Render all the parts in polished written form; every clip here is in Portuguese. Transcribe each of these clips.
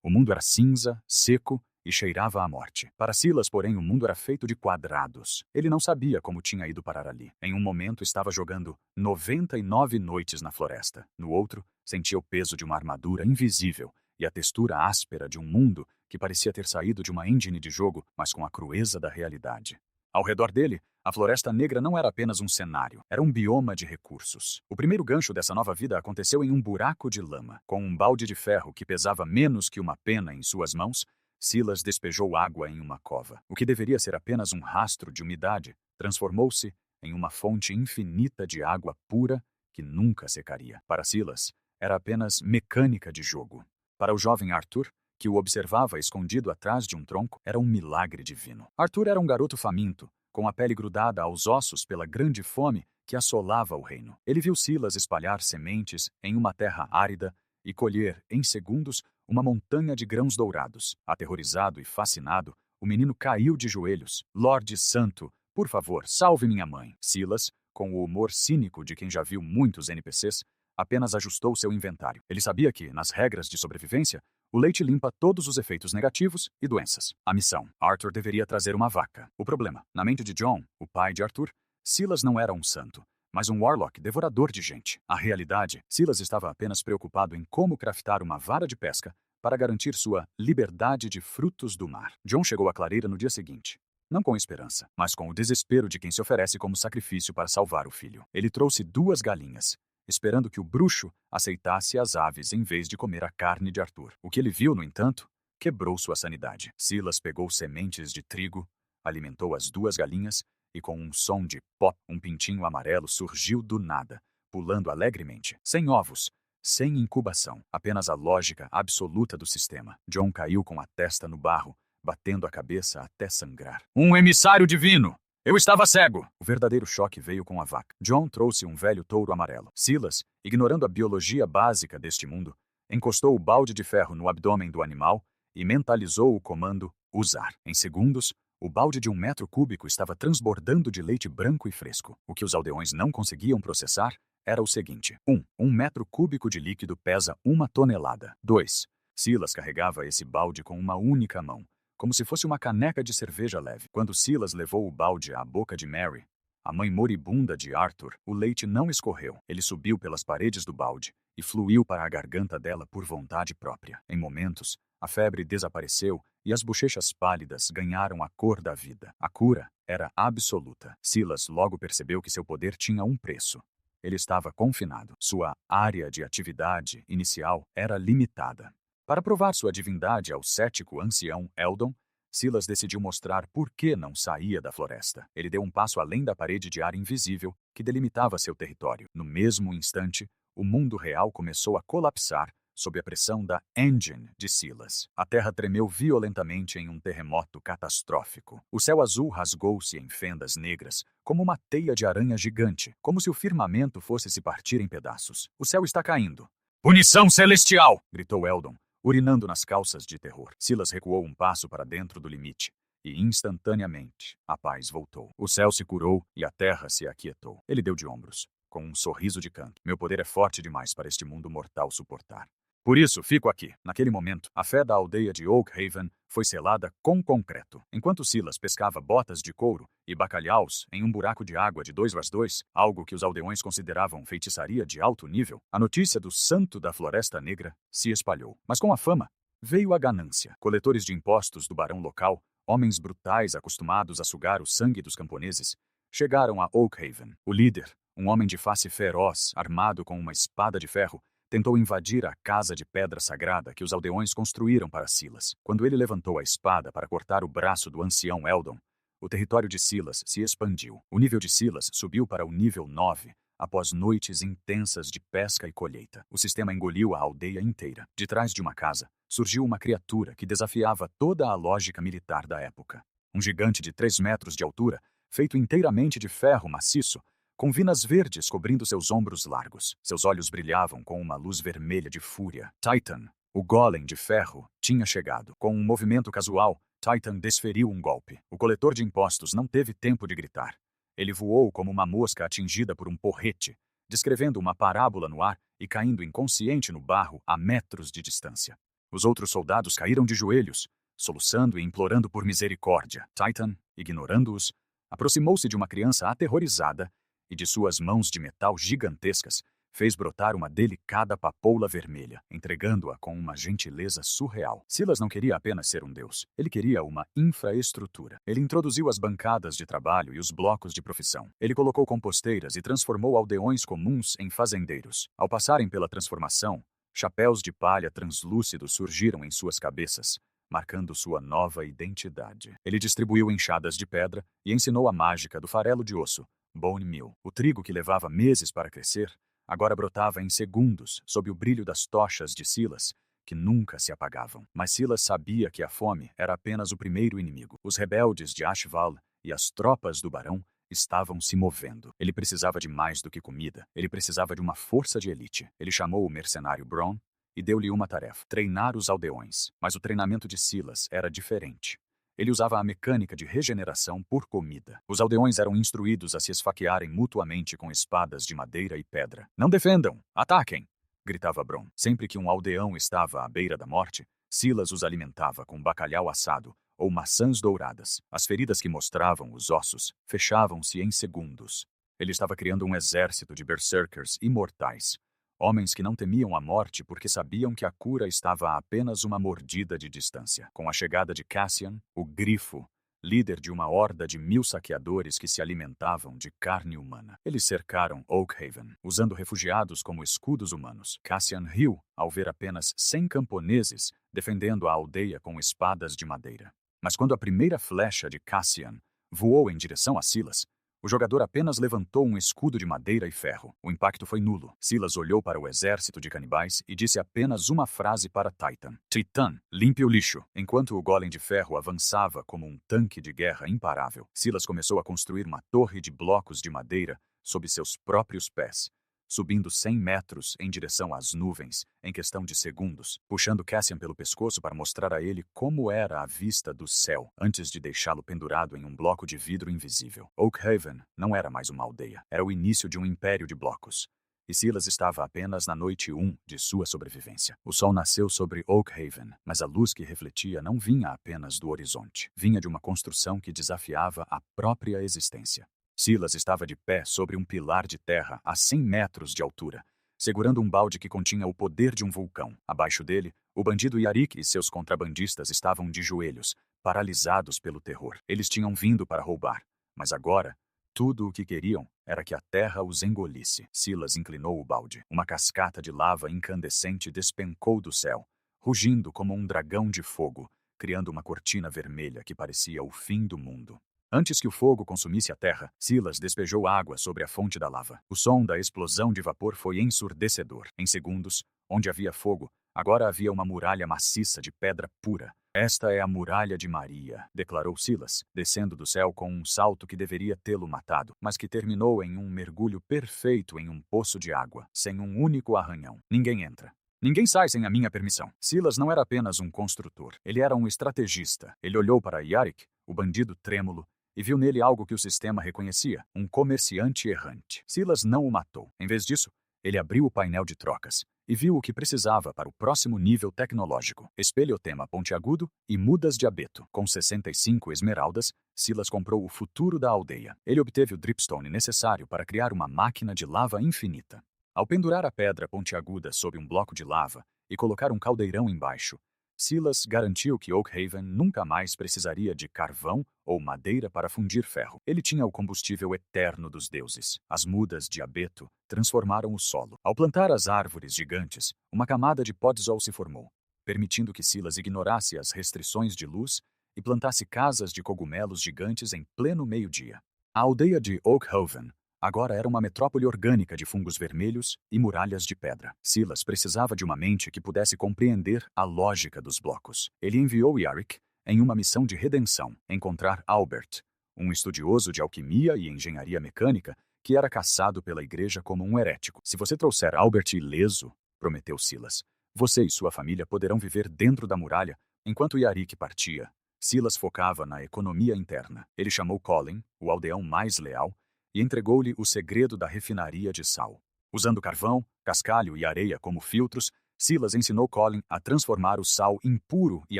O mundo era cinza, seco e cheirava à morte. Para Silas, porém, o mundo era feito de quadrados. Ele não sabia como tinha ido parar ali. Em um momento estava jogando 99 noites na floresta. No outro, sentia o peso de uma armadura invisível e a textura áspera de um mundo que parecia ter saído de uma engine de jogo, mas com a crueza da realidade. Ao redor dele, a Floresta Negra não era apenas um cenário, era um bioma de recursos. O primeiro gancho dessa nova vida aconteceu em um buraco de lama. Com um balde de ferro que pesava menos que uma pena em suas mãos, Silas despejou água em uma cova. O que deveria ser apenas um rastro de umidade transformou-se em uma fonte infinita de água pura que nunca secaria. Para Silas, era apenas mecânica de jogo. Para o jovem Arthur, que o observava escondido atrás de um tronco, era um milagre divino. Arthur era um garoto faminto, com a pele grudada aos ossos pela grande fome que assolava o reino. Ele viu Silas espalhar sementes em uma terra árida e colher, em segundos, uma montanha de grãos dourados. Aterrorizado e fascinado, o menino caiu de joelhos. Lorde Santo, por favor, salve minha mãe. Silas, com o humor cínico de quem já viu muitos NPCs, apenas ajustou seu inventário. Ele sabia que, nas regras de sobrevivência, o leite limpa todos os efeitos negativos e doenças. A missão: Arthur deveria trazer uma vaca. O problema: na mente de John, o pai de Arthur, Silas não era um santo, mas um warlock devorador de gente. A realidade: Silas estava apenas preocupado em como craftar uma vara de pesca para garantir sua liberdade de frutos do mar. John chegou à clareira no dia seguinte. Não com esperança, mas com o desespero de quem se oferece como sacrifício para salvar o filho. Ele trouxe 2 galinhas, esperando que o bruxo aceitasse as aves em vez de comer a carne de Arthur. O que ele viu, no entanto, quebrou sua sanidade. Silas pegou sementes de trigo, alimentou as 2 galinhas e, com um som de pop, um pintinho amarelo surgiu do nada, pulando alegremente. Sem ovos, sem incubação, apenas a lógica absoluta do sistema. John caiu com a testa no barro, batendo a cabeça até sangrar. Um emissário divino! Eu estava cego! O verdadeiro choque veio com a vaca. John trouxe um velho touro amarelo. Silas, ignorando a biologia básica deste mundo, encostou o balde de ferro no abdômen do animal e mentalizou o comando usar. Em segundos, o balde de 1 metro cúbico estava transbordando de leite branco e fresco. O que os aldeões não conseguiam processar era o seguinte: 1 metro cúbico de líquido pesa 1 tonelada. 2. Silas carregava esse balde com uma única mão, como se fosse uma caneca de cerveja leve. Quando Silas levou o balde à boca de Mary, a mãe moribunda de Arthur, o leite não escorreu. Ele subiu pelas paredes do balde e fluiu para a garganta dela por vontade própria. Em momentos, a febre desapareceu e as bochechas pálidas ganharam a cor da vida. A cura era absoluta. Silas logo percebeu que seu poder tinha um preço. Ele estava confinado. Sua área de atividade inicial era limitada. Para provar sua divindade ao cético ancião Eldon, Silas decidiu mostrar por que não saía da floresta. Ele deu um passo além da parede de ar invisível que delimitava seu território. No mesmo instante, o mundo real começou a colapsar sob a pressão da engine de Silas. A terra tremeu violentamente em um terremoto catastrófico. O céu azul rasgou-se em fendas negras, como uma teia de aranha gigante, como se o firmamento fosse se partir em pedaços. O céu está caindo. Punição celestial! Gritou Eldon, urinando nas calças de terror. Silas recuou um passo para dentro do limite, e instantaneamente a paz voltou. O céu se curou e a terra se aquietou. Ele deu de ombros, com um sorriso de canto. Meu poder é forte demais para este mundo mortal suportar. Por isso, fico aqui. Naquele momento, a fé da aldeia de Oakhaven foi selada com concreto. Enquanto Silas pescava botas de couro e bacalhaus em um buraco de água de 2x2, algo que os aldeões consideravam feitiçaria de alto nível, a notícia do santo da Floresta Negra se espalhou. Mas com a fama, veio a ganância. Coletores de impostos do barão local, homens brutais acostumados a sugar o sangue dos camponeses, chegaram a Oakhaven. O líder, um homem de face feroz, armado com uma espada de ferro, tentou invadir a casa de pedra sagrada que os aldeões construíram para Silas. Quando ele levantou a espada para cortar o braço do ancião Eldon, o território de Silas se expandiu. O nível de Silas subiu para o nível 9, após noites intensas de pesca e colheita. O sistema engoliu a aldeia inteira. De trás de uma casa, surgiu uma criatura que desafiava toda a lógica militar da época. Um gigante de 3 metros de altura, feito inteiramente de ferro maciço, com vinas verdes cobrindo seus ombros largos. Seus olhos brilhavam com uma luz vermelha de fúria. Titan, o golem de ferro, tinha chegado. Com um movimento casual, Titan desferiu um golpe. O coletor de impostos não teve tempo de gritar. Ele voou como uma mosca atingida por um porrete, descrevendo uma parábola no ar e caindo inconsciente no barro a metros de distância. Os outros soldados caíram de joelhos, soluçando e implorando por misericórdia. Titan, ignorando-os, aproximou-se de uma criança aterrorizada e de suas mãos de metal gigantescas fez brotar uma delicada papoula vermelha, entregando-a com uma gentileza surreal. Silas não queria apenas ser um deus, ele queria uma infraestrutura. Ele introduziu as bancadas de trabalho e os blocos de profissão. Ele colocou composteiras e transformou aldeões comuns em fazendeiros. Ao passarem pela transformação, chapéus de palha translúcidos surgiram em suas cabeças, marcando sua nova identidade. Ele distribuiu enxadas de pedra e ensinou a mágica do farelo de osso, bone meal. O trigo que levava meses para crescer agora brotava em segundos sob o brilho das tochas de Silas, que nunca se apagavam. Mas Silas sabia que a fome era apenas o primeiro inimigo. Os rebeldes de Ashval e as tropas do barão estavam se movendo. Ele precisava de mais do que comida. Ele precisava de uma força de elite. Ele chamou o mercenário Bronn e deu-lhe uma tarefa: treinar os aldeões. Mas o treinamento de Silas era diferente. Ele usava a mecânica de regeneração por comida. Os aldeões eram instruídos a se esfaquearem mutuamente com espadas de madeira e pedra. Não defendam! Ataquem! Gritava Bronn. Sempre que um aldeão estava à beira da morte, Silas os alimentava com bacalhau assado ou maçãs douradas. As feridas que mostravam os ossos fechavam-se em segundos. Ele estava criando um exército de berserkers imortais. Homens que não temiam a morte porque sabiam que a cura estava a apenas uma mordida de distância. Com a chegada de Cassian, o Grifo, líder de uma horda de 1000 saqueadores que se alimentavam de carne humana, eles cercaram Oakhaven, usando refugiados como escudos humanos. Cassian riu ao ver apenas 100 camponeses defendendo a aldeia com espadas de madeira. Mas quando a primeira flecha de Cassian voou em direção a Silas, o jogador apenas levantou um escudo de madeira e ferro. O impacto foi nulo. Silas olhou para o exército de canibais e disse apenas uma frase para Titan: Titã, limpe o lixo. Enquanto o golem de ferro avançava como um tanque de guerra imparável, Silas começou a construir uma torre de blocos de madeira sob seus próprios pés, subindo 100 metros em direção às nuvens em questão de segundos, puxando Cassian pelo pescoço para mostrar a ele como era a vista do céu, antes de deixá-lo pendurado em um bloco de vidro invisível. Oakhaven não era mais uma aldeia, era o início de um império de blocos. E Silas estava apenas na noite 1 de sua sobrevivência. O sol nasceu sobre Oakhaven, mas a luz que refletia não vinha apenas do horizonte. Vinha de uma construção que desafiava a própria existência. Silas estava de pé sobre um pilar de terra a 100 metros de altura, segurando um balde que continha o poder de um vulcão. Abaixo dele, o bandido Yarik e seus contrabandistas estavam de joelhos, paralisados pelo terror. Eles tinham vindo para roubar, mas agora, tudo o que queriam era que a terra os engolisse. Silas inclinou o balde. Uma cascata de lava incandescente despencou do céu, rugindo como um dragão de fogo, criando uma cortina vermelha que parecia o fim do mundo. Antes que o fogo consumisse a terra, Silas despejou água sobre a fonte da lava. O som da explosão de vapor foi ensurdecedor. Em segundos, onde havia fogo, agora havia uma muralha maciça de pedra pura. Esta é a muralha de Maria, declarou Silas, descendo do céu com um salto que deveria tê-lo matado, mas que terminou em um mergulho perfeito em um poço de água, sem um único arranhão. Ninguém entra. Ninguém sai sem a minha permissão. Silas não era apenas um construtor, ele era um estrategista. Ele olhou para Yarik, o bandido trêmulo, e viu nele algo que o sistema reconhecia, um comerciante errante. Silas não o matou. Em vez disso, ele abriu o painel de trocas e viu o que precisava para o próximo nível tecnológico: espelhotema pontiagudo e mudas de abeto. Com 65 esmeraldas, Silas comprou o futuro da aldeia. Ele obteve o dripstone necessário para criar uma máquina de lava infinita. Ao pendurar a pedra pontiaguda sob um bloco de lava e colocar um caldeirão embaixo, Silas garantiu que Oakhaven nunca mais precisaria de carvão ou madeira para fundir ferro. Ele tinha o combustível eterno dos deuses. As mudas de abeto transformaram o solo. Ao plantar as árvores gigantes, uma camada de podzol se formou, permitindo que Silas ignorasse as restrições de luz e plantasse casas de cogumelos gigantes em pleno meio-dia. A aldeia de Oakhaven agora era uma metrópole orgânica de fungos vermelhos e muralhas de pedra. Silas precisava de uma mente que pudesse compreender a lógica dos blocos. Ele enviou Yarik em uma missão de redenção, encontrar Albert, um estudioso de alquimia e engenharia mecânica que era caçado pela igreja como um herético. Se você trouxer Albert ileso, prometeu Silas, você e sua família poderão viver dentro da muralha enquanto Yarik partia. Silas focava na economia interna. Ele chamou Colin, o aldeão mais leal, e entregou-lhe o segredo da refinaria de sal. Usando carvão, cascalho e areia como filtros, Silas ensinou Colin a transformar o sal impuro e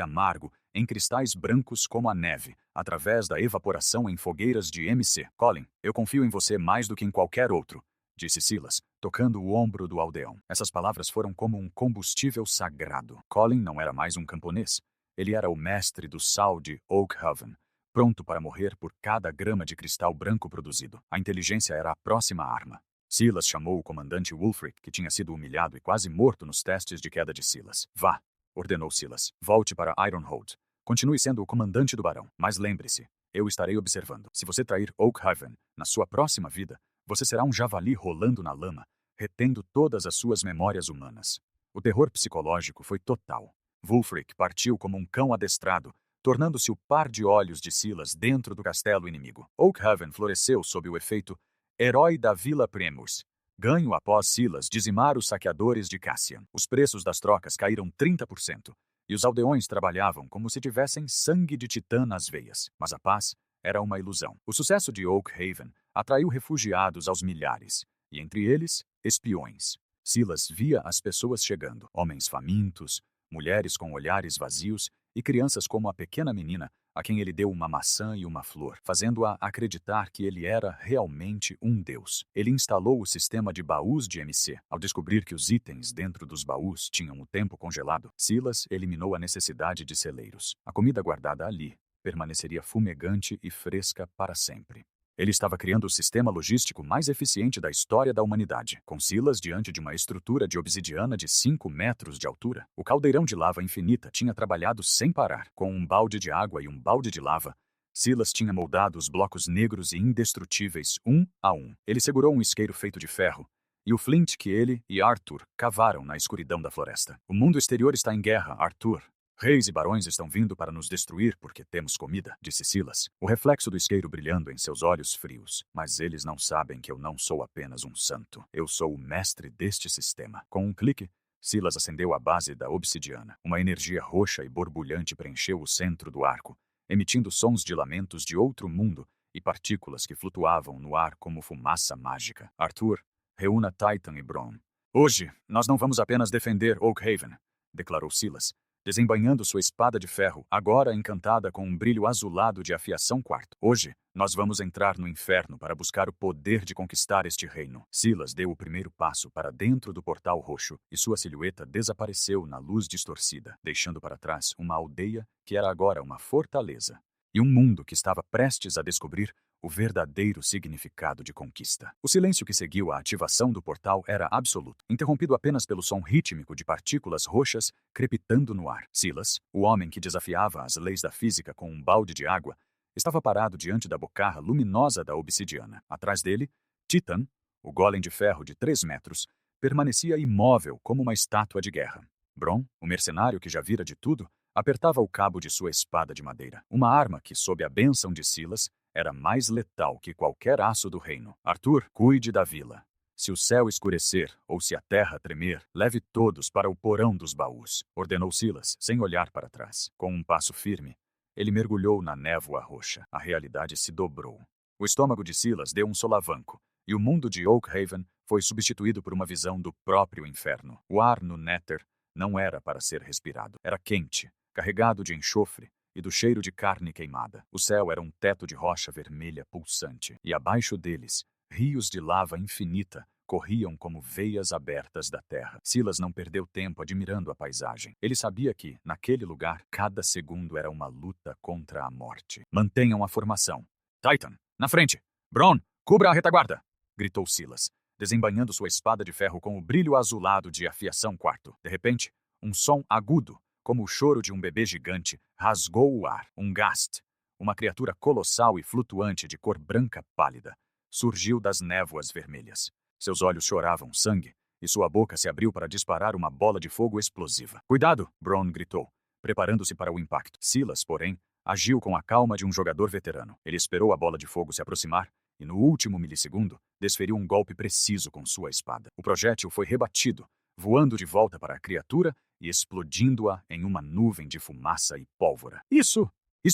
amargo em cristais brancos como a neve, através da evaporação em fogueiras de MC. Colin, eu confio em você mais do que em qualquer outro, disse Silas, tocando o ombro do aldeão. Essas palavras foram como um combustível sagrado. Colin não era mais um camponês. Ele era o mestre do sal de Oakhaven, pronto para morrer por cada grama de cristal branco produzido. A inteligência era a próxima arma. Silas chamou o comandante Wulfric, que tinha sido humilhado e quase morto nos testes de queda de Silas. Vá, ordenou Silas. Volte para Ironhold. Continue sendo o comandante do barão. Mas lembre-se, eu estarei observando. Se você trair Oakhaven na sua próxima vida, você será um javali rolando na lama, retendo todas as suas memórias humanas. O terror psicológico foi total. Wulfric partiu como um cão adestrado, tornando-se o par de olhos de Silas dentro do castelo inimigo. Oakhaven floresceu sob o efeito herói da Vila Primus. Ganho após Silas dizimar os saqueadores de Cassian. Os preços das trocas caíram 30%, e os aldeões trabalhavam como se tivessem sangue de titã nas veias. Mas a paz era uma ilusão. O sucesso de Oakhaven atraiu refugiados aos milhares, e entre eles, espiões. Silas via as pessoas chegando, homens famintos, mulheres com olhares vazios e crianças como a pequena menina a quem ele deu uma maçã e uma flor, fazendo-a acreditar que ele era realmente um deus. Ele instalou o sistema de baús de MC. Ao descobrir que os itens dentro dos baús tinham o tempo congelado, Silas eliminou a necessidade de celeiros. A comida guardada ali permaneceria fumegante e fresca para sempre. Ele estava criando o sistema logístico mais eficiente da história da humanidade. Com Silas diante de uma estrutura de obsidiana de 5 metros de altura, o caldeirão de lava infinita tinha trabalhado sem parar. Com um balde de água e um balde de lava, Silas tinha moldado os blocos negros e indestrutíveis um a um. Ele segurou um isqueiro feito de ferro e o flint que ele e Arthur cavaram na escuridão da floresta. O mundo exterior está em guerra, Arthur. Reis e barões estão vindo para nos destruir porque temos comida, disse Silas, o reflexo do isqueiro brilhando em seus olhos frios. Mas eles não sabem que eu não sou apenas um santo. Eu sou o mestre deste sistema. Com um clique, Silas acendeu a base da obsidiana. Uma energia roxa e borbulhante preencheu o centro do arco, emitindo sons de lamentos de outro mundo e partículas que flutuavam no ar como fumaça mágica. Arthur, reúna Titan e Bronn. Hoje, nós não vamos apenas defender Oakhaven, declarou Silas, desembainhando sua espada de ferro, agora encantada com um brilho azulado de afiação quarto. Hoje, nós vamos entrar no inferno para buscar o poder de conquistar este reino. Silas deu o primeiro passo para dentro do portal roxo e sua silhueta desapareceu na luz distorcida, deixando para trás uma aldeia que era agora uma fortaleza e um mundo que estava prestes a descobrir o verdadeiro significado de conquista. O silêncio que seguiu a ativação do portal era absoluto, interrompido apenas pelo som rítmico de partículas roxas crepitando no ar. Silas, o homem que desafiava as leis da física com um balde de água, estava parado diante da bocarra luminosa da obsidiana. Atrás dele, Titan, o golem de ferro de 3 metros, permanecia imóvel como uma estátua de guerra. Bronn, o mercenário que já vira de tudo, apertava o cabo de sua espada de madeira. Uma arma que, sob a bênção de Silas, era mais letal que qualquer aço do reino. Arthur, cuide da vila. Se o céu escurecer ou se a terra tremer, leve todos para o porão dos baús, ordenou Silas, sem olhar para trás. Com um passo firme, ele mergulhou na névoa roxa. A realidade se dobrou. O estômago de Silas deu um solavanco, e o mundo de Oakhaven foi substituído por uma visão do próprio inferno. O ar no Nether não era para ser respirado. Era quente, carregado de enxofre e do cheiro de carne queimada. O céu era um teto de rocha vermelha pulsante, e abaixo deles, rios de lava infinita corriam como veias abertas da terra. Silas não perdeu tempo admirando a paisagem. Ele sabia que, naquele lugar, cada segundo era uma luta contra a morte. Mantenham a formação. Titan, na frente! Bronn, cubra a retaguarda! Gritou Silas, desembainhando sua espada de ferro com o brilho azulado de afiação quarto. De repente, um som agudo, como o choro de um bebê gigante, rasgou o ar. Um Ghast, uma criatura colossal e flutuante de cor branca pálida, surgiu das névoas vermelhas. Seus olhos choravam sangue, e sua boca se abriu para disparar uma bola de fogo explosiva. Cuidado! Bronn gritou, preparando-se para o impacto. Silas, porém, agiu com a calma de um jogador veterano. Ele esperou a bola de fogo se aproximar e, no último milissegundo, desferiu um golpe preciso com sua espada. O projétil foi rebatido, voando de volta para a criatura e explodindo-a em uma nuvem de fumaça e pólvora. Isso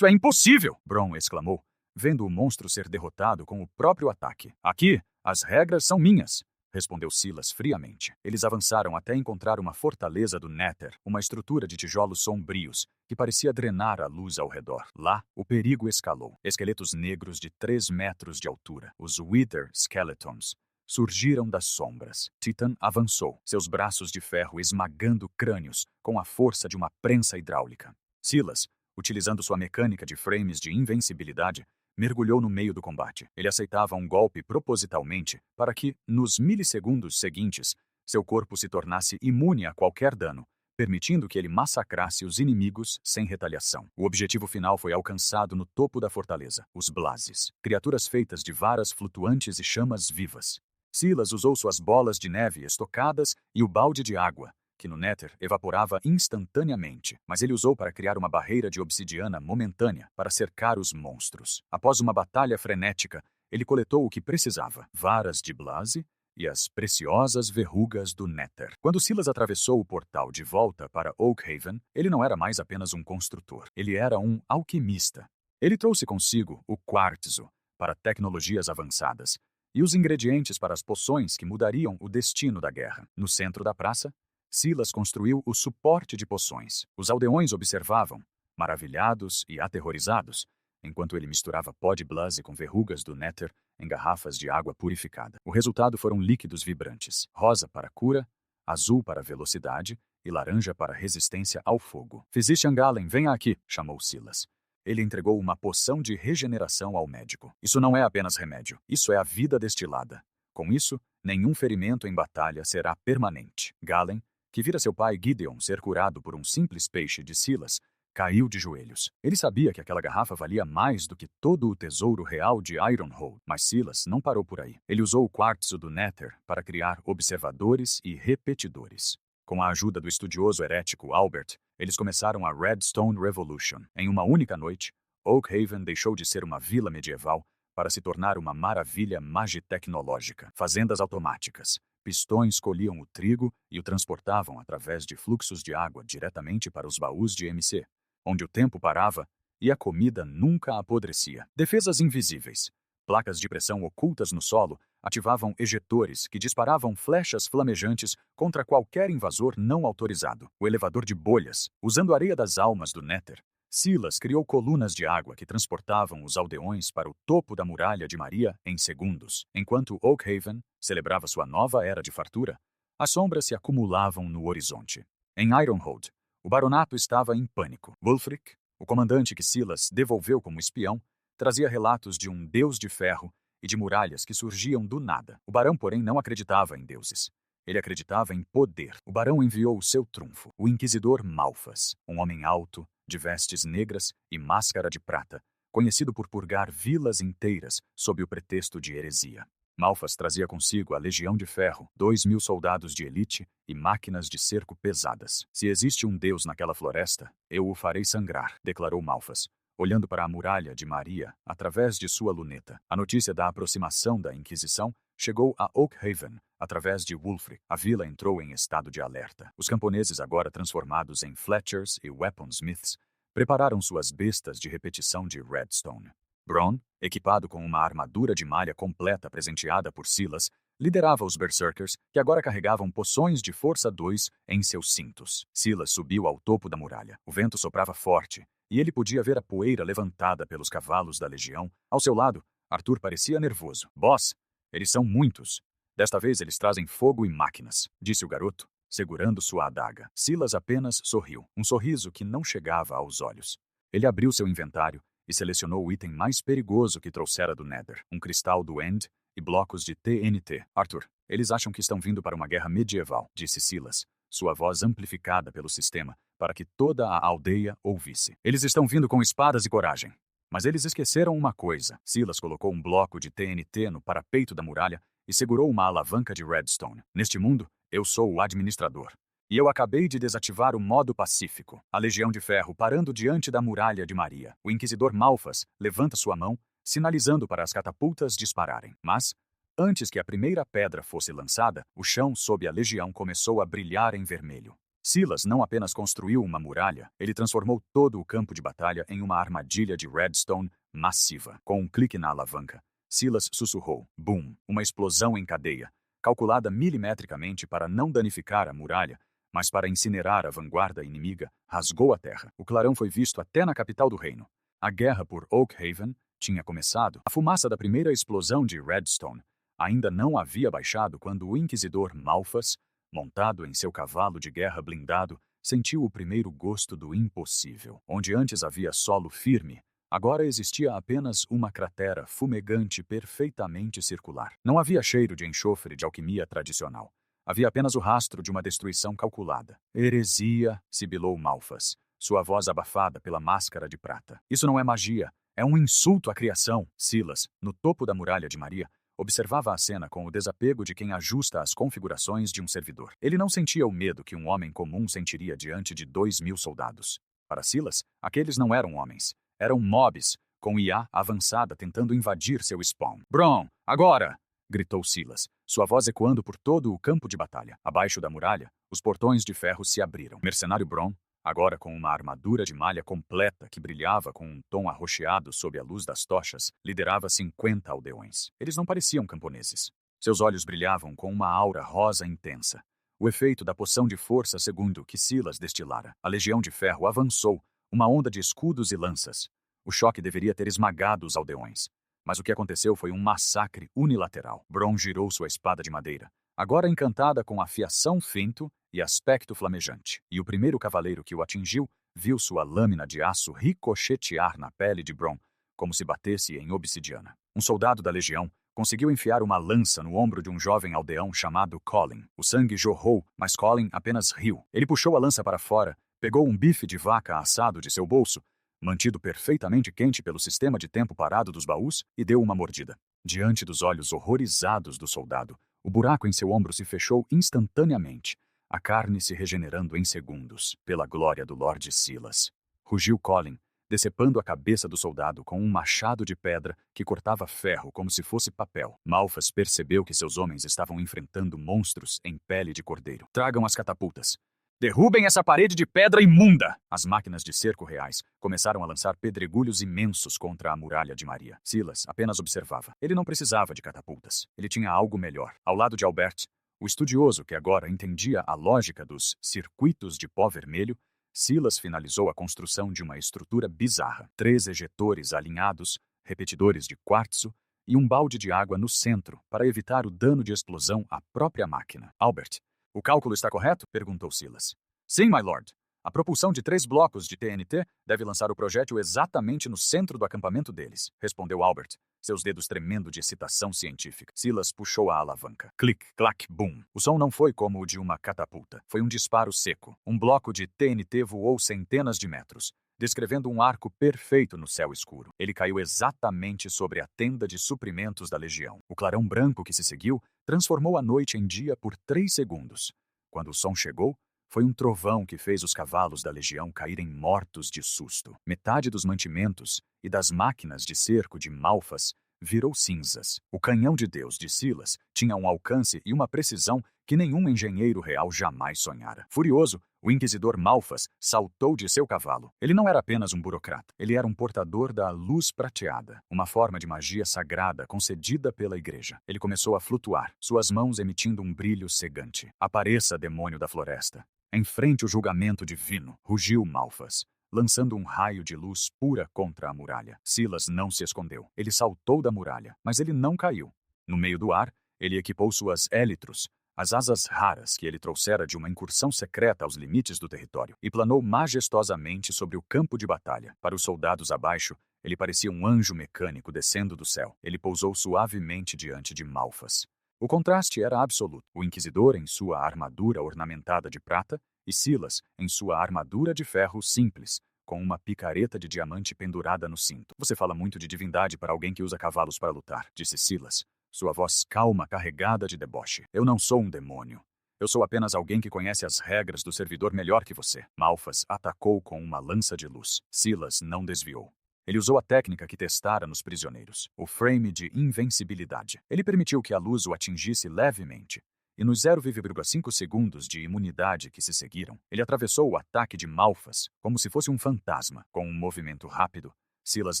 é impossível! Bronn exclamou, vendo o monstro ser derrotado com o próprio ataque. Aqui, as regras são minhas, respondeu Silas friamente. Eles avançaram até encontrar uma fortaleza do Nether, uma estrutura de tijolos sombrios, que parecia drenar a luz ao redor. Lá, o perigo escalou. Esqueletos negros de 3 metros de altura, os Wither Skeletons, surgiram das sombras. Titan avançou, seus braços de ferro esmagando crânios com a força de uma prensa hidráulica. Silas, utilizando sua mecânica de frames de invencibilidade, mergulhou no meio do combate. Ele aceitava um golpe propositalmente para que, nos milissegundos seguintes, seu corpo se tornasse imune a qualquer dano, permitindo que ele massacrasse os inimigos sem retaliação. O objetivo final foi alcançado no topo da fortaleza, os Blazes, criaturas feitas de varas flutuantes e chamas vivas. Silas usou suas bolas de neve estocadas e o balde de água, que no Nether evaporava instantaneamente, mas ele usou para criar uma barreira de obsidiana momentânea para cercar os monstros. Após uma batalha frenética, ele coletou o que precisava: varas de Blaze e as preciosas verrugas do Nether. Quando Silas atravessou o portal de volta para Oakhaven, ele não era mais apenas um construtor. Ele era um alquimista. Ele trouxe consigo o quartzo para tecnologias avançadas e os ingredientes para as poções que mudariam o destino da guerra. No centro da praça, Silas construiu o suporte de poções. Os aldeões observavam, maravilhados e aterrorizados, enquanto ele misturava pó de Blaze com verrugas do Nether em garrafas de água purificada. O resultado foram líquidos vibrantes: rosa para cura, azul para velocidade e laranja para resistência ao fogo. Physician Galen, venha aqui, chamou Silas. Ele entregou uma poção de regeneração ao médico. Isso não é apenas remédio, isso é a vida destilada. Com isso, nenhum ferimento em batalha será permanente. Galen, que vira seu pai Gideon ser curado por um simples peixe de Silas, caiu de joelhos. Ele sabia que aquela garrafa valia mais do que todo o tesouro real de Ironhold, mas Silas não parou por aí. Ele usou o quartzo do Nether para criar observadores e repetidores. Com a ajuda do estudioso herético Albert, eles começaram a Redstone Revolution. Em uma única noite, Oakhaven deixou de ser uma vila medieval para se tornar uma maravilha magitecnológica. Fazendas automáticas. Pistões colhiam o trigo e o transportavam através de fluxos de água diretamente para os baús de MC, onde o tempo parava e a comida nunca apodrecia. Defesas invisíveis. Placas de pressão ocultas no solo ativavam ejetores que disparavam flechas flamejantes contra qualquer invasor não autorizado. O elevador de bolhas, usando a areia das almas do Nether, Silas criou colunas de água que transportavam os aldeões para o topo da muralha de Maria em segundos. Enquanto Oakhaven celebrava sua nova era de fartura, as sombras se acumulavam no horizonte. Em Ironhold, o baronato estava em pânico. Wulfric, o comandante que Silas devolveu como espião, trazia relatos de um deus de ferro e de muralhas que surgiam do nada. O barão, porém, não acreditava em deuses. Ele acreditava em poder. O barão enviou o seu trunfo, o inquisidor Malphas, um homem alto, de vestes negras e máscara de prata, conhecido por purgar vilas inteiras sob o pretexto de heresia. Malphas trazia consigo a Legião de Ferro, 2.000 soldados de elite e máquinas de cerco pesadas. Se existe um deus naquela floresta, eu o farei sangrar, declarou Malphas, olhando para a muralha de Maria através de sua luneta. A notícia da aproximação da Inquisição chegou a Oakhaven através de Wulfric. A vila entrou em estado de alerta. Os camponeses, agora transformados em Fletchers e Weaponsmiths, prepararam suas bestas de repetição de Redstone. Bronn, equipado com uma armadura de malha completa presenteada por Silas, liderava os Berserkers, que agora carregavam poções de força 2 em seus cintos. Silas subiu ao topo da muralha. O vento soprava forte, e ele podia ver a poeira levantada pelos cavalos da legião. Ao seu lado, Arthur parecia nervoso. Boss, eles são muitos. Desta vez eles trazem fogo e máquinas, disse o garoto, segurando sua adaga. Silas apenas sorriu, um sorriso que não chegava aos olhos. Ele abriu seu inventário e selecionou o item mais perigoso que trouxera do Nether, um cristal do End e blocos de TNT. Arthur, eles acham que estão vindo para uma guerra medieval, disse Silas, sua voz amplificada pelo sistema, para que toda a aldeia ouvisse. Eles estão vindo com espadas e coragem. Mas eles esqueceram uma coisa. Silas colocou um bloco de TNT no parapeito da muralha e segurou uma alavanca de redstone. Neste mundo, eu sou o administrador. E eu acabei de desativar o modo pacífico. A Legião de Ferro parando diante da muralha de Maria. O inquisidor Malphas levanta sua mão, sinalizando para as catapultas dispararem. Mas, antes que a primeira pedra fosse lançada, o chão sob a legião começou a brilhar em vermelho. Silas não apenas construiu uma muralha, ele transformou todo o campo de batalha em uma armadilha de redstone massiva. Com um clique na alavanca, Silas sussurrou: "Boom!", uma explosão em cadeia, calculada milimetricamente para não danificar a muralha, mas para incinerar a vanguarda inimiga, rasgou a terra. O clarão foi visto até na capital do reino. A guerra por Oakhaven tinha começado. A fumaça da primeira explosão de Redstone ainda não havia baixado quando o inquisidor Malphas, montado em seu cavalo de guerra blindado, sentiu o primeiro gosto do impossível. Onde antes havia solo firme, agora existia apenas uma cratera fumegante perfeitamente circular. Não havia cheiro de enxofre de alquimia tradicional. Havia apenas o rastro de uma destruição calculada. Heresia, sibilou Malphas, sua voz abafada pela máscara de prata. Isso não é magia, é um insulto à criação. Silas, no topo da muralha de Maria, observava a cena com o desapego de quem ajusta as configurações de um servidor. Ele não sentia o medo que um homem comum sentiria diante de 2.000 soldados. Para Silas, aqueles não eram homens. Eram mobs, com IA avançada tentando invadir seu spawn. Bron, agora! Gritou Silas, sua voz ecoando por todo o campo de batalha. Abaixo da muralha, os portões de ferro se abriram. Mercenário Bron, agora com uma armadura de malha completa que brilhava com um tom arroxeado sob a luz das tochas, liderava 50 aldeões. Eles não pareciam camponeses. Seus olhos brilhavam com uma aura rosa intensa. O efeito da poção de força segundo que Silas destilara. A Legião de Ferro avançou, uma onda de escudos e lanças. O choque deveria ter esmagado os aldeões. Mas o que aconteceu foi um massacre unilateral. Bron girou sua espada de madeira, agora encantada com afiação finto e aspecto flamejante. E o primeiro cavaleiro que o atingiu viu sua lâmina de aço ricochetear na pele de Bron, como se batesse em obsidiana. Um soldado da legião conseguiu enfiar uma lança no ombro de um jovem aldeão chamado Colin. O sangue jorrou, mas Colin apenas riu. Ele puxou a lança para fora, pegou um bife de vaca assado de seu bolso, mantido perfeitamente quente pelo sistema de tempo parado dos baús, e deu uma mordida. Diante dos olhos horrorizados do soldado, o buraco em seu ombro se fechou instantaneamente, a carne se regenerando em segundos, pela glória do Lord Silas. Rugiu Colin, decepando a cabeça do soldado com um machado de pedra que cortava ferro como se fosse papel. Malphas percebeu que seus homens estavam enfrentando monstros em pele de cordeiro. Tragam as catapultas. Derrubem essa parede de pedra imunda! As máquinas de cerco reais começaram a lançar pedregulhos imensos contra a muralha de Maria. Silas apenas observava. Ele não precisava de catapultas. Ele tinha algo melhor. Ao lado de Albert, o estudioso que agora entendia a lógica dos circuitos de pó vermelho, Silas finalizou a construção de uma estrutura bizarra. 3 ejetores alinhados, repetidores de quartzo e um balde de água no centro para evitar o dano de explosão à própria máquina. Albert, o cálculo está correto? Perguntou Silas. Sim, my lord. A propulsão de 3 blocos de TNT deve lançar o projétil exatamente no centro do acampamento deles, respondeu Albert, seus dedos tremendo de excitação científica. Silas puxou a alavanca. Clic, clac, bum. O som não foi como o de uma catapulta. Foi um disparo seco. Um bloco de TNT voou centenas de metros, descrevendo um arco perfeito no céu escuro. Ele caiu exatamente sobre a tenda de suprimentos da legião. O clarão branco que se seguiu transformou a noite em dia por 3 segundos. Quando o som chegou, foi um trovão que fez os cavalos da legião caírem mortos de susto. Metade dos mantimentos e das máquinas de cerco de Malphas virou cinzas. O canhão de Deus de Silas tinha um alcance e uma precisão que nenhum engenheiro real jamais sonhara. Furioso, o inquisidor Malphas saltou de seu cavalo. Ele não era apenas um burocrata. Ele era um portador da luz prateada, uma forma de magia sagrada concedida pela igreja. Ele começou a flutuar, suas mãos emitindo um brilho cegante. Apareça, demônio da floresta. Enfrente o julgamento divino, rugiu Malphas, lançando um raio de luz pura contra a muralha. Silas não se escondeu. Ele saltou da muralha, mas ele não caiu. No meio do ar, ele equipou suas élitros, as asas raras que ele trouxera de uma incursão secreta aos limites do território, e planou majestosamente sobre o campo de batalha. Para os soldados abaixo, ele parecia um anjo mecânico descendo do céu. Ele pousou suavemente diante de Malphas. O contraste era absoluto. O inquisidor em sua armadura ornamentada de prata e Silas em sua armadura de ferro simples, com uma picareta de diamante pendurada no cinto. Você fala muito de divindade para alguém que usa cavalos para lutar, disse Silas, sua voz calma carregada de deboche. Eu não sou um demônio. Eu sou apenas alguém que conhece as regras do servidor melhor que você. Malphas atacou com uma lança de luz. Silas não desviou. Ele usou a técnica que testara nos prisioneiros, o frame de invencibilidade. Ele permitiu que a luz o atingisse levemente, e nos 0,5 segundos de imunidade que se seguiram, ele atravessou o ataque de Malphas como se fosse um fantasma. Com um movimento rápido, Silas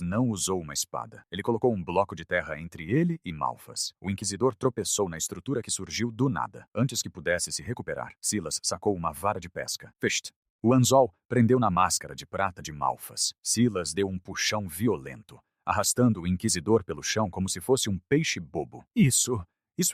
não usou uma espada. Ele colocou um bloco de terra entre ele e Malphas. O Inquisidor tropeçou na estrutura que surgiu do nada. Antes que pudesse se recuperar, Silas sacou uma vara de pesca. Fisht! O anzol prendeu na máscara de prata de Malphas. Silas deu um puxão violento, arrastando o Inquisidor pelo chão como se fosse um peixe bobo. Isso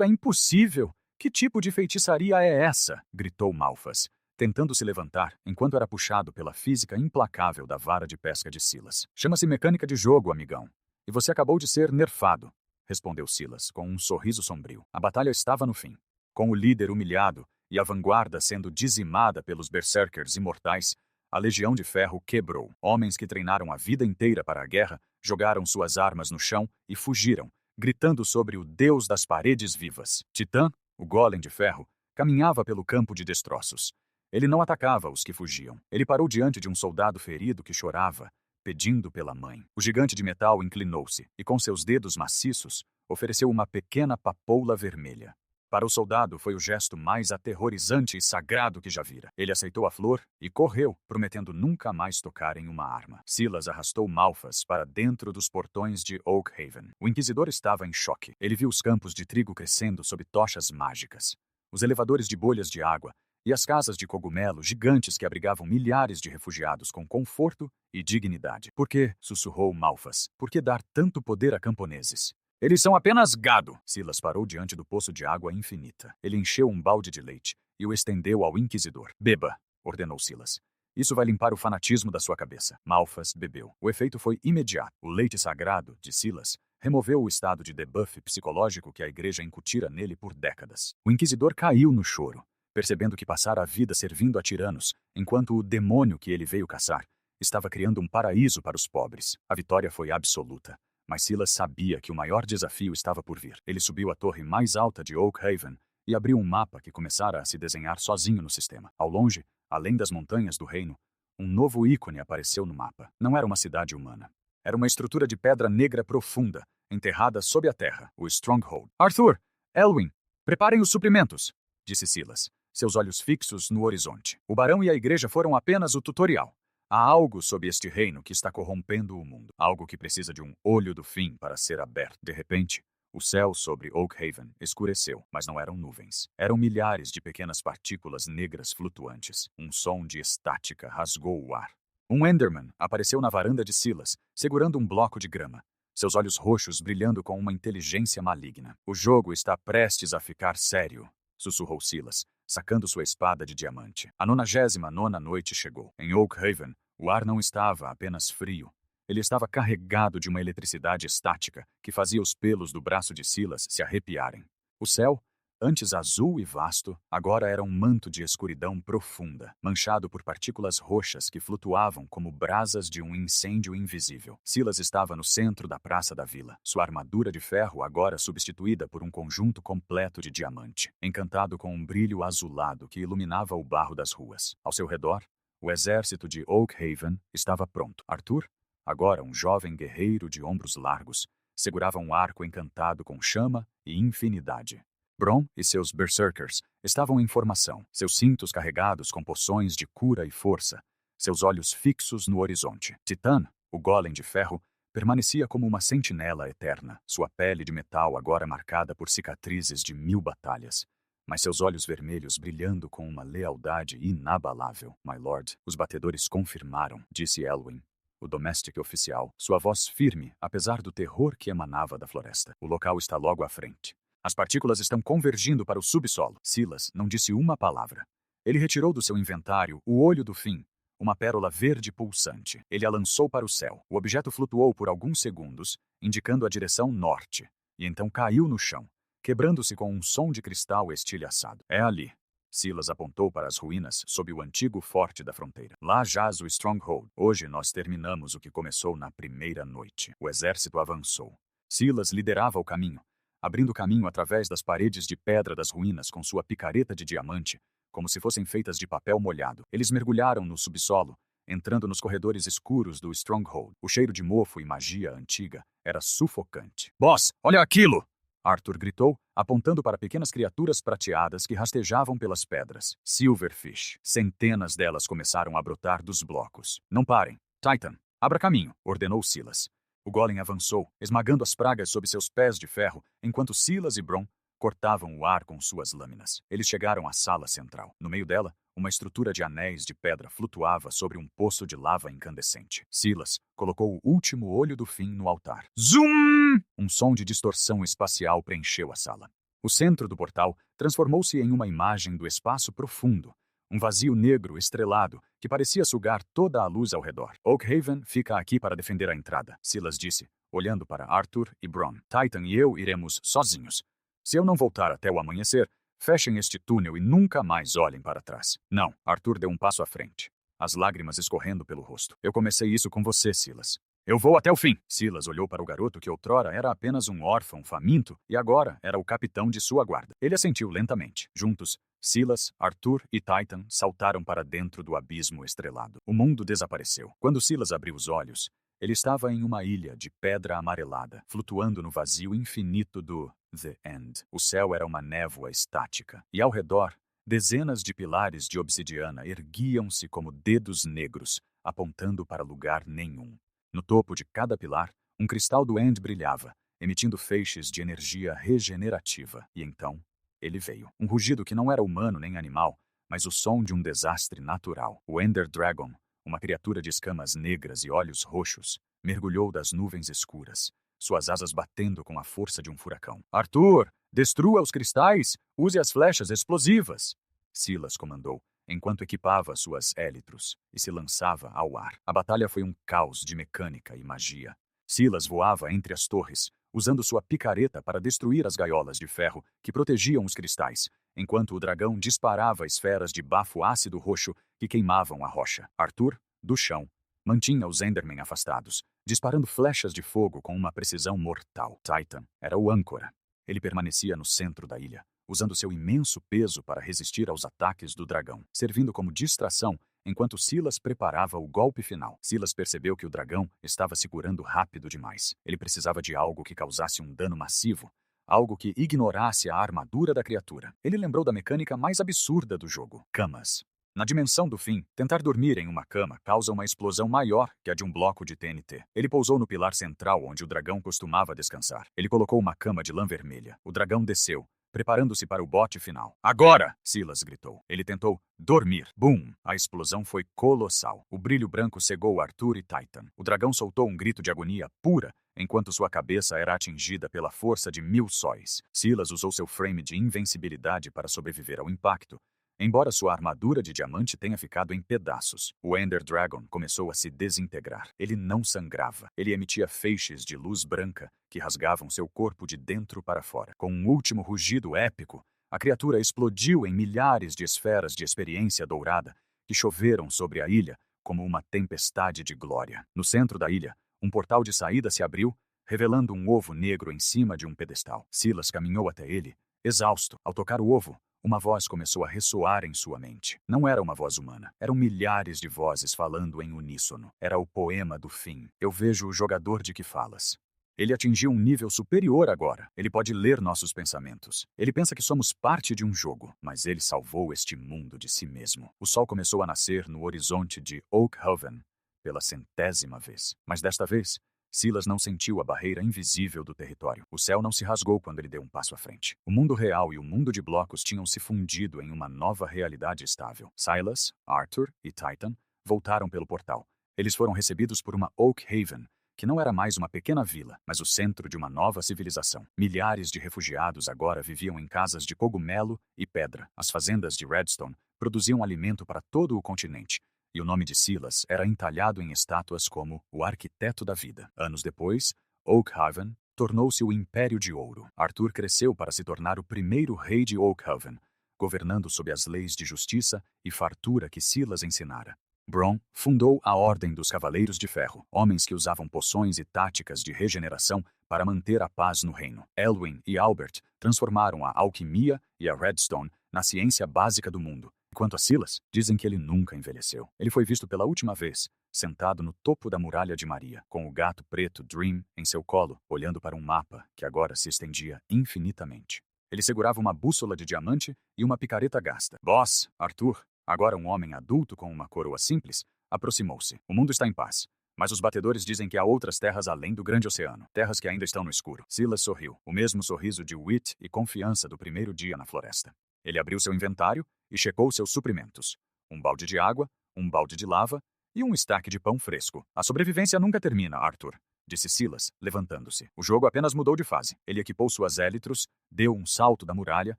é impossível! Que tipo de feitiçaria é essa? Gritou Malphas, tentando se levantar, enquanto era puxado pela física implacável da vara de pesca de Silas. Chama-se mecânica de jogo, amigão. E você acabou de ser nerfado, respondeu Silas, com um sorriso sombrio. A batalha estava no fim. Com o líder humilhado e a vanguarda sendo dizimada pelos berserkers imortais, a Legião de Ferro quebrou. Homens que treinaram a vida inteira para a guerra jogaram suas armas no chão e fugiram, gritando sobre o Deus das Paredes Vivas. Titã, o Golem de Ferro, caminhava pelo campo de destroços. Ele não atacava os que fugiam. Ele parou diante de um soldado ferido que chorava, pedindo pela mãe. O gigante de metal inclinou-se e, com seus dedos maciços, ofereceu uma pequena papoula vermelha. Para o soldado foi o gesto mais aterrorizante e sagrado que já vira. Ele aceitou a flor e correu, prometendo nunca mais tocar em uma arma. Silas arrastou Malphas para dentro dos portões de Oakhaven. O Inquisidor estava em choque. Ele viu os campos de trigo crescendo sob tochas mágicas, os elevadores de bolhas de água e as casas de cogumelo gigantes que abrigavam milhares de refugiados com conforto e dignidade. Por que, sussurrou Malphas, por que dar tanto poder a camponeses? Eles são apenas gado. Silas parou diante do poço de água infinita. Ele encheu um balde de leite e o estendeu ao Inquisidor. Beba, ordenou Silas. Isso vai limpar o fanatismo da sua cabeça. Malphas bebeu. O efeito foi imediato. O leite sagrado de Silas removeu o estado de debuff psicológico que a igreja incutira nele por décadas. O Inquisidor caiu no choro, percebendo que passara a vida servindo a tiranos, enquanto o demônio que ele veio caçar estava criando um paraíso para os pobres. A vitória foi absoluta. Mas Silas sabia que o maior desafio estava por vir. Ele subiu à torre mais alta de Oakhaven e abriu um mapa que começara a se desenhar sozinho no sistema. Ao longe, além das montanhas do reino, um novo ícone apareceu no mapa. Não era uma cidade humana. Era uma estrutura de pedra negra profunda, enterrada sob a terra, o Stronghold. Arthur! Elwyn! Preparem os suprimentos! Disse Silas, seus olhos fixos no horizonte. O barão e a igreja foram apenas o tutorial. Há algo sob este reino que está corrompendo o mundo. Algo que precisa de um olho do fim para ser aberto. De repente, o céu sobre Oakhaven escureceu, mas não eram nuvens. Eram milhares de pequenas partículas negras flutuantes. Um som de estática rasgou o ar. Um Enderman apareceu na varanda de Silas, segurando um bloco de grama, seus olhos roxos brilhando com uma inteligência maligna. O jogo está prestes a ficar sério, sussurrou Silas, sacando sua espada de diamante. A 99ª noite chegou. Em Oakhaven, o ar não estava apenas frio. Ele estava carregado de uma eletricidade estática que fazia os pelos do braço de Silas se arrepiarem. O céu, antes azul e vasto, agora era um manto de escuridão profunda, manchado por partículas roxas que flutuavam como brasas de um incêndio invisível. Silas estava no centro da praça da vila, sua armadura de ferro agora substituída por um conjunto completo de diamante, encantado com um brilho azulado que iluminava o barro das ruas. Ao seu redor, o exército de Oakhaven estava pronto. Arthur, agora um jovem guerreiro de ombros largos, segurava um arco encantado com chama e infinidade. Bron e seus berserkers estavam em formação, seus cintos carregados com poções de cura e força, seus olhos fixos no horizonte. Titã, o golem de ferro, permanecia como uma sentinela eterna, sua pele de metal agora marcada por cicatrizes de 1000 batalhas, mas seus olhos vermelhos brilhando com uma lealdade inabalável. My Lord, os batedores confirmaram, disse Elwyn, o domestic oficial, sua voz firme, apesar do terror que emanava da floresta. O local está logo à frente. As partículas estão convergindo para o subsolo. Silas não disse uma palavra. Ele retirou do seu inventário o olho do fim, uma pérola verde pulsante. Ele a lançou para o céu. O objeto flutuou por alguns segundos, indicando a direção norte, e então caiu no chão, quebrando-se com um som de cristal estilhaçado. É ali. Silas apontou para as ruínas sob o antigo forte da fronteira. Lá jaz o Stronghold. Hoje nós terminamos o que começou na primeira noite. O exército avançou. Silas liderava o caminho, abrindo caminho através das paredes de pedra das ruínas com sua picareta de diamante, como se fossem feitas de papel molhado. Eles mergulharam no subsolo, entrando nos corredores escuros do Stronghold. O cheiro de mofo e magia antiga era sufocante. Boss, olha aquilo! Arthur gritou, apontando para pequenas criaturas prateadas que rastejavam pelas pedras. Silverfish. Centenas delas começaram a brotar dos blocos. Não parem. Titan, Abra caminho, ordenou Silas. O golem avançou, esmagando as pragas sob seus pés de ferro, enquanto Silas e Bron cortavam o ar com suas lâminas. Eles chegaram à sala central. No meio dela, uma estrutura de anéis de pedra flutuava sobre um poço de lava incandescente. Silas colocou o último olho do fim no altar. Zoom! Um som de distorção espacial preencheu a sala. O centro do portal transformou-se em uma imagem do espaço profundo, um vazio negro estrelado que parecia sugar toda a luz ao redor. Oakhaven fica aqui para defender a entrada, Silas disse, olhando para Arthur e Bron. Titan e eu iremos sozinhos. Se eu não voltar até o amanhecer, fechem este túnel e nunca mais olhem para trás. Não, Arthur deu um passo à frente, as lágrimas escorrendo pelo rosto. Eu comecei isso com você, Silas. Eu vou até o fim. Silas olhou para o garoto que outrora era apenas um órfão faminto e agora era o capitão de sua guarda. Ele assentiu lentamente. Juntos, Silas, Arthur e Titan saltaram para dentro do abismo estrelado. O mundo desapareceu. Quando Silas abriu os olhos, ele estava em uma ilha de pedra amarelada, flutuando no vazio infinito do The End. O céu era uma névoa estática, e ao redor, dezenas de pilares de obsidiana erguiam-se como dedos negros, apontando para lugar nenhum. No topo de cada pilar, um cristal do End brilhava, emitindo feixes de energia regenerativa. E então, ele veio. Um rugido que não era humano nem animal, mas o som de um desastre natural. O Ender Dragon, uma criatura de escamas negras e olhos roxos, mergulhou das nuvens escuras, suas asas batendo com a força de um furacão. Arthur, destrua os cristais! Use as flechas explosivas! Silas comandou, enquanto equipava suas élitros e se lançava ao ar. A batalha foi um caos de mecânica e magia. Silas voava entre as torres, usando sua picareta para destruir as gaiolas de ferro que protegiam os cristais, enquanto o dragão disparava esferas de bafo ácido roxo que queimavam a rocha. Arthur, do chão, mantinha os Endermen afastados, disparando flechas de fogo com uma precisão mortal. Titan era o âncora. Ele permanecia no centro da ilha, usando seu imenso peso para resistir aos ataques do dragão, servindo como distração enquanto Silas preparava o golpe final. Silas percebeu que o dragão estava se curando rápido demais. Ele precisava de algo que causasse um dano massivo, algo que ignorasse a armadura da criatura. Ele lembrou da mecânica mais absurda do jogo: camas. Na dimensão do fim, tentar dormir em uma cama causa uma explosão maior que a de um bloco de TNT. Ele pousou no pilar central onde o dragão costumava descansar. Ele colocou uma cama de lã vermelha. O dragão desceu, preparando-se para o bote final. Agora! Silas gritou. Ele tentou dormir. Boom! A explosão foi colossal. O brilho branco cegou Arthur e Titan. O dragão soltou um grito de agonia pura, enquanto sua cabeça era atingida pela força de 1000 sóis. Silas usou seu frame de invencibilidade para sobreviver ao impacto, embora sua armadura de diamante tenha ficado em pedaços. O Ender Dragon começou a se desintegrar. Ele não sangrava. Ele emitia feixes de luz branca que rasgavam seu corpo de dentro para fora. Com um último rugido épico, a criatura explodiu em milhares de esferas de experiência dourada que choveram sobre a ilha como uma tempestade de glória. No centro da ilha, um portal de saída se abriu, revelando um ovo negro em cima de um pedestal. Silas caminhou até ele, exausto. Ao tocar o ovo, uma voz começou a ressoar em sua mente. Não era uma voz humana. Eram milhares de vozes falando em uníssono. Era o poema do fim. Eu vejo o jogador de que falas. Ele atingiu um nível superior agora. Ele pode ler nossos pensamentos. Ele pensa que somos parte de um jogo, mas ele salvou este mundo de si mesmo. O sol começou a nascer no horizonte de Oakhaven pela 100ª vez. Mas desta vez, Silas não sentiu a barreira invisível do território. O céu não se rasgou quando ele deu um passo à frente. O mundo real e o mundo de blocos tinham se fundido em uma nova realidade estável. Silas, Arthur e Titan voltaram pelo portal. Eles foram recebidos por uma Oakhaven, que não era mais uma pequena vila, mas o centro de uma nova civilização. Milhares de refugiados agora viviam em casas de cogumelo e pedra. As fazendas de Redstone produziam alimento para todo o continente, e o nome de Silas era entalhado em estátuas como o arquiteto da vida. Anos depois, Oakhaven tornou-se o Império de Ouro. Arthur cresceu para se tornar o primeiro rei de Oakhaven, governando sob as leis de justiça e fartura que Silas ensinara. Bron fundou a Ordem dos Cavaleiros de Ferro, homens que usavam poções e táticas de regeneração para manter a paz no reino. Elwyn e Albert transformaram a alquimia e a Redstone na ciência básica do mundo. Quanto a Silas, dizem que ele nunca envelheceu. Ele foi visto pela última vez, sentado no topo da Muralha de Maria, com o gato preto Dream em seu colo, olhando para um mapa que agora se estendia infinitamente. Ele segurava uma bússola de diamante e uma picareta gasta. Boss, Arthur, agora um homem adulto com uma coroa simples, aproximou-se. O mundo está em paz, Mas os batedores dizem que há outras terras além do grande oceano, terras que ainda estão no escuro. Silas sorriu, o mesmo sorriso de wit e confiança do primeiro dia na floresta. Ele abriu seu inventário e checou seus suprimentos. Um balde de água, um balde de lava e um estaque de pão fresco. A sobrevivência nunca termina, Arthur, disse Silas, levantando-se. O jogo apenas mudou de fase. Ele equipou suas élitros, deu um salto da muralha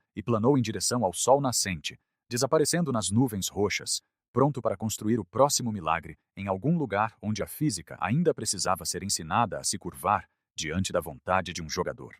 e planou em direção ao sol nascente, desaparecendo nas nuvens roxas, pronto para construir o próximo milagre em algum lugar onde a física ainda precisava ser ensinada a se curvar diante da vontade de um jogador.